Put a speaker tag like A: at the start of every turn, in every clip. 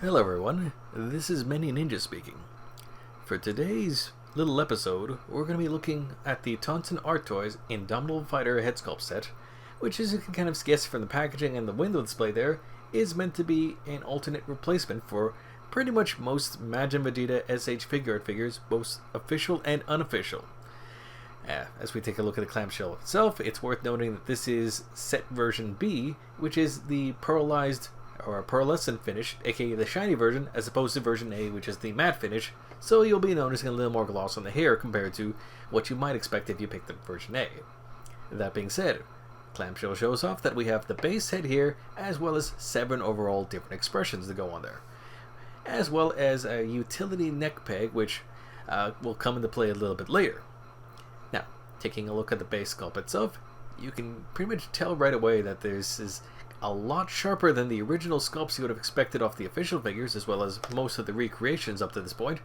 A: Hello everyone, this is Many Ninja speaking. For today's little episode, we're going to be looking at the Tonsen Arttoys Indomitable Fighter Headsculpt set, which, as you can kind of guess from the packaging and the window display there, is meant to be an alternate replacement for pretty much most Majin Vegeta SH Figuart figures, both official and unofficial. As we take a look at the clamshell itself, it's worth noting that this is set version B, which is the pearlized or pearlescent finish, aka the shiny version, as opposed to version A, which is the matte finish, so you'll be noticing a little more gloss on the hair compared to what you might expect if you picked up version A. That being said, clamshell shows off that we have the base head here, as well as 7 overall different expressions to go on there, as well as a utility neck peg, which will come into play a little bit later. Now, taking a look at the base sculpt itself, you can pretty much tell right away that this is a lot sharper than the original sculpts you would have expected off the official figures, as well as most of the recreations up to this point,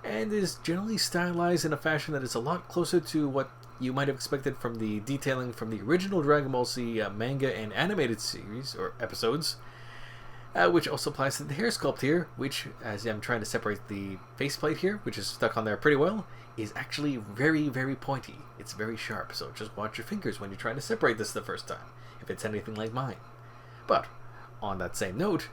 A: and is generally stylized in a fashion that is a lot closer to what you might have expected from the detailing from the original Dragon Ball Z manga and animated series, or episodes, which also applies to the hair sculpt here, which, as I'm trying to separate the faceplate here, which is stuck on there pretty well, is actually very, very pointy. It's very sharp, so just watch your fingers when you're trying to separate this the first time, if it's anything like mine. But, on that same note,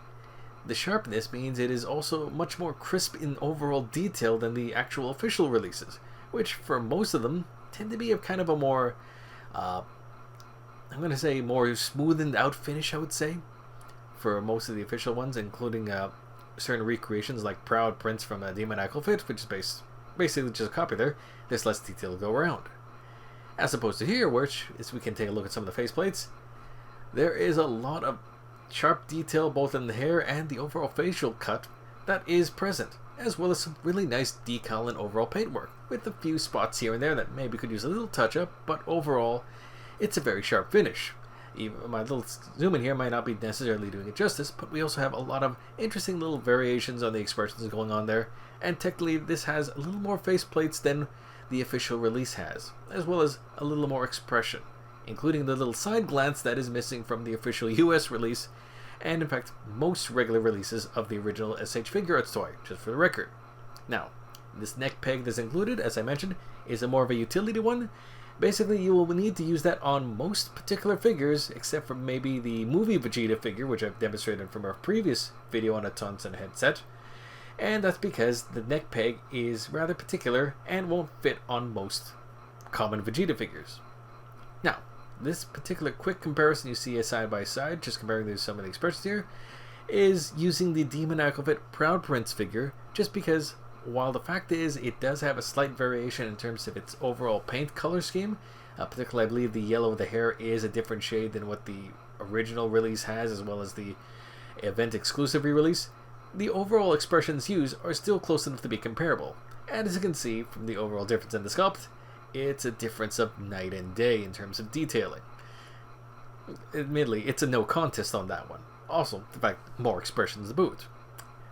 A: the sharpness means it is also much more crisp in overall detail than the actual official releases, which for most of them tend to be of kind of a more, I'm going to say more smoothened out finish, I would say, for most of the official ones, including certain recreations like Proud Prince from Indomitable, which is basically just a copy there. There's less detail to go around. As opposed to here, which, as we can take a look at some of the faceplates, there is a lot of sharp detail both in the hair and the overall facial cut that is present, as well as some really nice decal and overall paintwork, with a few spots here and there that maybe could use a little touch-up, but overall, it's a very sharp finish. Even my little zoom in here might not be necessarily doing it justice, but we also have a lot of interesting little variations on the expressions going on there, and technically this has a little more faceplates than the official release has, as well as a little more expression, including the little side glance that is missing from the official US release, and in fact most regular releases of the original SH Figuarts toy, just for the record. Now, this neck peg that's included, as I mentioned, is a more of a utility one. Basically, you will need to use that on most particular figures, except for maybe the movie Vegeta figure, which I've demonstrated from our previous video on a Tonsen headset, and that's because the neck peg is rather particular and won't fit on most common Vegeta figures. Now, this particular quick comparison you see side by side, just comparing to some of the expressions here, is using the Demon Aquavit Proud Prince figure, just because while the fact is it does have a slight variation in terms of its overall paint color scheme, particularly I believe the yellow of the hair is a different shade than what the original release has, as well as the event exclusive re-release, the overall expressions used are still close enough to be comparable, and as you can see from the overall difference in the sculpt, it's a difference of night and day in terms of detailing. Admittedly, it's a no contest on that one. Also, in fact, more expressions to boot.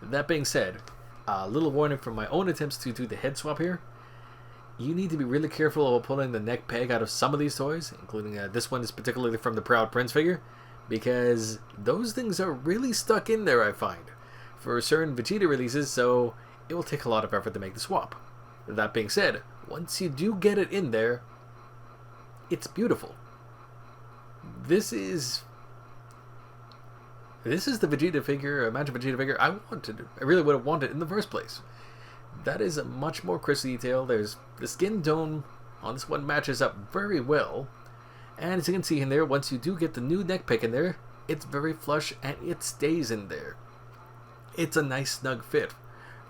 A: That being said, a little warning from my own attempts to do the head swap here. You need to be really careful about pulling the neck peg out of some of these toys, including this one is particularly from the Proud Prince figure, because those things are really stuck in there, I find, for certain Vegeta releases, so it will take a lot of effort to make the swap. That being said, once you do get it in there, it's beautiful. This is the Vegeta figure, Majin Vegeta figure I wanted. I really would have wanted in the first place. That is a much more crisp detail. There's the skin tone on this one matches up very well, and as you can see in there, once you do get the new neck peg in there, it's very flush and it stays in there. It's a nice snug fit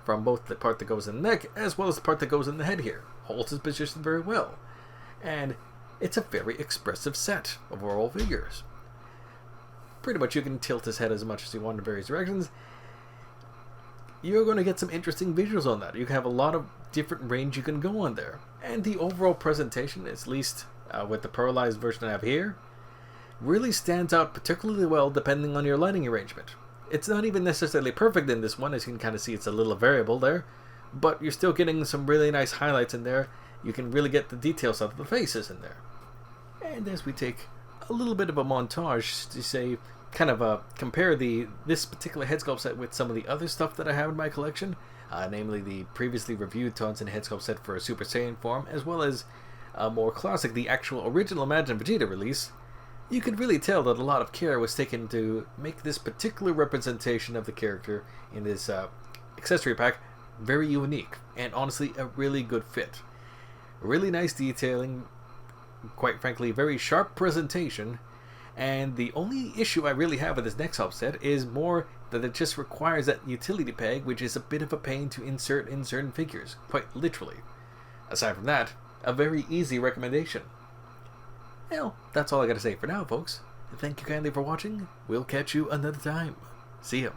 A: from both the part that goes in the neck as well as the part that goes in the head here. Holds its position very well, and it's a very expressive set of overall figures. Pretty much you can tilt his head as much as you want in various directions. You're going to get some interesting visuals on that. You can have a lot of different range you can go on there, and the overall presentation, at least with the pearlized version I have here, really stands out particularly well depending on your lighting arrangement. It's not even necessarily perfect in this one, as you can kind of see it's a little variable there, but you're still getting some really nice highlights in there. You can really get the details of the faces in there. And as we take a little bit of a montage to say kind of compare this particular head sculpt set with some of the other stuff that I have in my collection, namely the previously reviewed Tonsen head sculpt set for Super Saiyan form, as well as more classic, the actual original Majin Vegeta release, you could really tell that a lot of care was taken to make this particular representation of the character in this accessory pack very unique, and honestly a really good fit. Really nice detailing, quite frankly very sharp presentation, and the only issue I really have with this next sculpt set is more that it just requires that utility peg, which is a bit of a pain to insert in certain figures, quite literally. Aside from that, a very easy recommendation. Well, that's all I gotta say for now, folks. Thank you kindly for watching. We'll catch you another time. See ya.